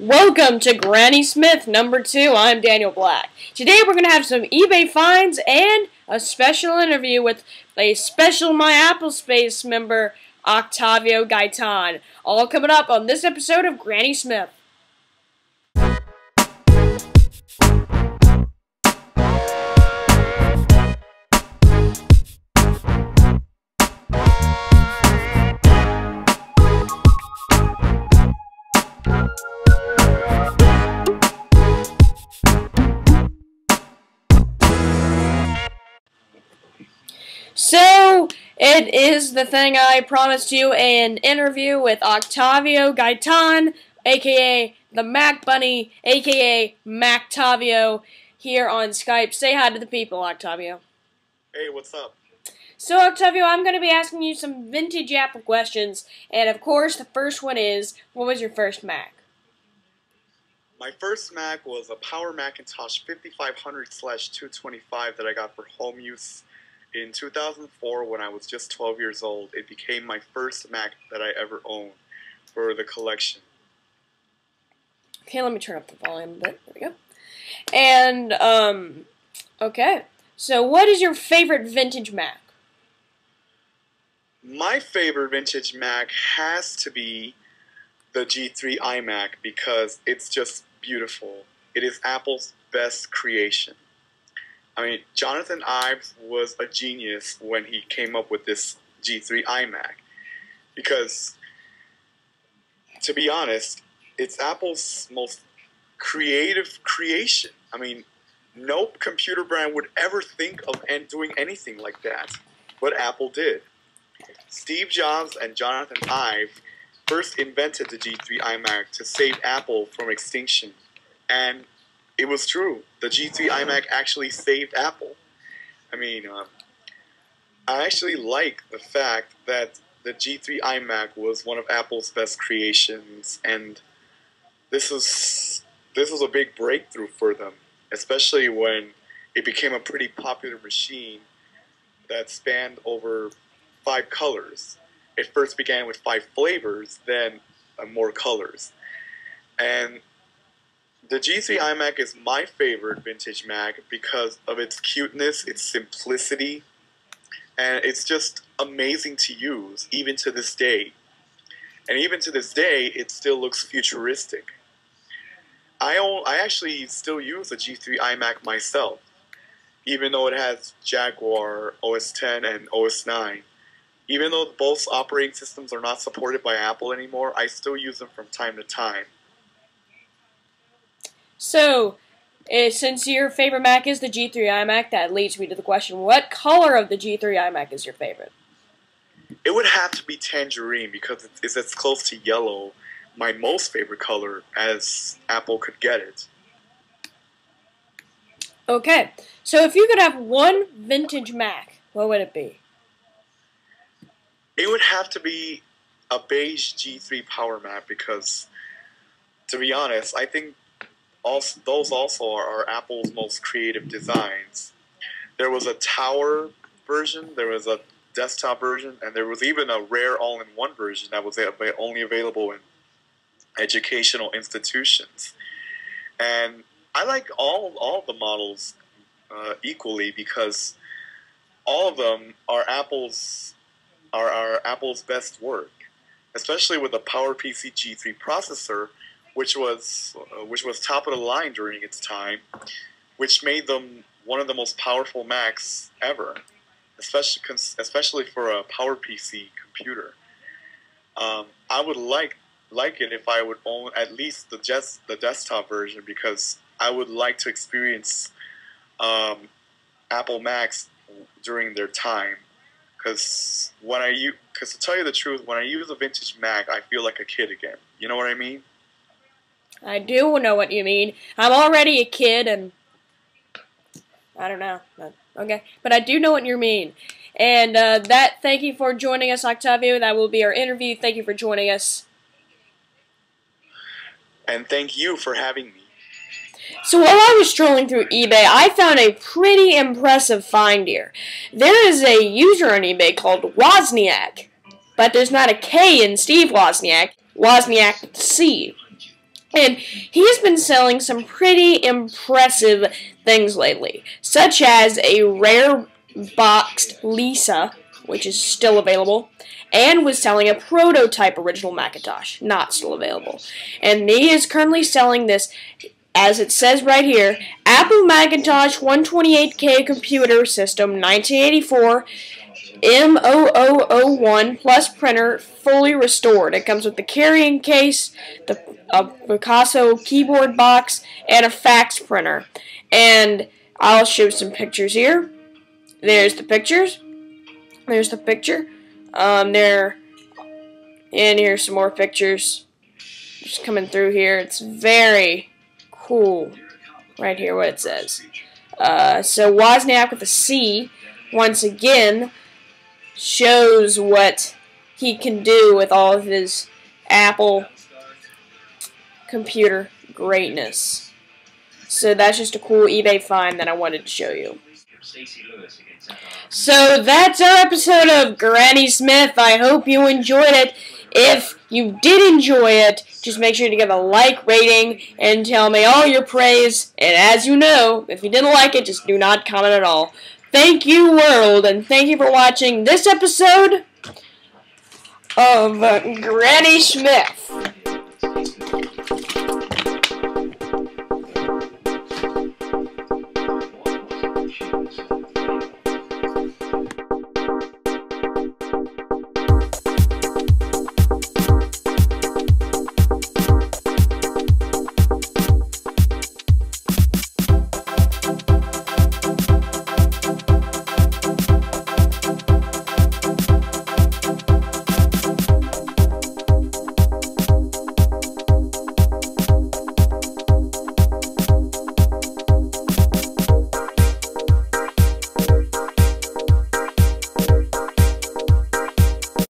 Welcome to Granny Smith number 2. I'm Daniel Black. Today we're going to have some eBay finds and a special interview with a special My Apple Space member, Mactavio Gaitan. All coming up on this episode of Granny Smith. So, it is the thing I promised you, an interview with Mactavio Gaitan, aka the Mac Bunny, aka Mactavio, here on Skype. Say hi to the people, Mactavio. Hey, what's up? So, Mactavio, I'm going to be asking you some vintage Apple questions, and of course, the first one is, what was your first Mac? My first Mac was a Power Macintosh 5500/225 that I got for home use in 2004 when I was just 12 years old. It became my first Mac that I ever owned for the collection. Okay, let me turn up the volume a bit. There we go. And, okay. So what is your favorite vintage Mac? My favorite vintage Mac has to be the G3 iMac because it's just beautiful. It is Apple's best creation. I mean, Jonathan Ives was a genius when he came up with this G3 iMac because, to be honest, it's Apple's most creative creation. I mean, no computer brand would ever think of doing anything like that, but Apple did. Steve Jobs and Jonathan Ives first invented the G3 iMac to save Apple from extinction, and it was true. The G3 iMac actually saved Apple. I mean, I actually like the fact that the G3 iMac was one of Apple's best creations, and this was a big breakthrough for them, especially when it became a pretty popular machine that spanned over 5 colors. It first began with 5 flavors, then more colors. And the G3 iMac is my favorite vintage Mac because of its cuteness, its simplicity, and it's just amazing to use, even to this day. And even to this day, it still looks futuristic. I actually still use a G3 iMac myself, even though it has Jaguar, OS X, and OS 9. Even though both operating systems are not supported by Apple anymore, I still use them from time to time. So, since your favorite Mac is the G3 iMac, that leads me to the question, what color of the G3 iMac is your favorite? It would have to be tangerine because it's as close to yellow, my most favorite color, as Apple could get it. Okay, so if you could have one vintage Mac, what would it be? It would have to be a beige G3 Power Mac because, to be honest, I think those also are Apple's most creative designs. There was a tower version, there was a desktop version, and there was even a rare all-in-one version that was only available in educational institutions. And I like all the models equally because all of them are Apple's best work, especially with the PowerPC G3 processor, which was top of the line during its time, which made them one of the most powerful Macs ever, especially for a PowerPC computer. I would like it if I would own at least the desktop version because I would like to experience Apple Macs during their time. Because to tell you the truth, when I use a vintage Mac, I feel like a kid again. You know what I mean? I do know what you mean. I'm already a kid, and I don't know. Okay, but I do know what you mean. And thank you for joining us, Mactavio. That will be our interview. Thank you for joining us. And thank you for having me. So while I was strolling through eBay, I found a pretty impressive find here. There is a user on eBay called Wozniak, but there's not a K in Steve Wozniak. Wozniak with C. And he's been selling some pretty impressive things lately, such as a rare boxed Lisa, which is still available, and was selling a prototype original Macintosh, not still available. And he is currently selling this, as it says right here, Apple Macintosh 128K computer system 1984 M0001 plus printer fully restored. It comes with the carrying case, the Picasso keyboard box, and a fax printer. And I'll show some pictures here. There's the pictures. There's the picture. There, and here's some more pictures. Just coming through here. It's very cool. Right here, what it says. So Wozniak with a C, once again, shows what he can do with all of his Apple computer greatness. So that's just a cool eBay find that I wanted to show you. So that's our episode of Granny Smith. I hope you enjoyed it. If you did enjoy it, just make sure to give a like rating and tell me all your praise. And as you know, if you didn't like it, just do not comment at all. Thank you, world, and thank you for watching this episode of Granny Smith.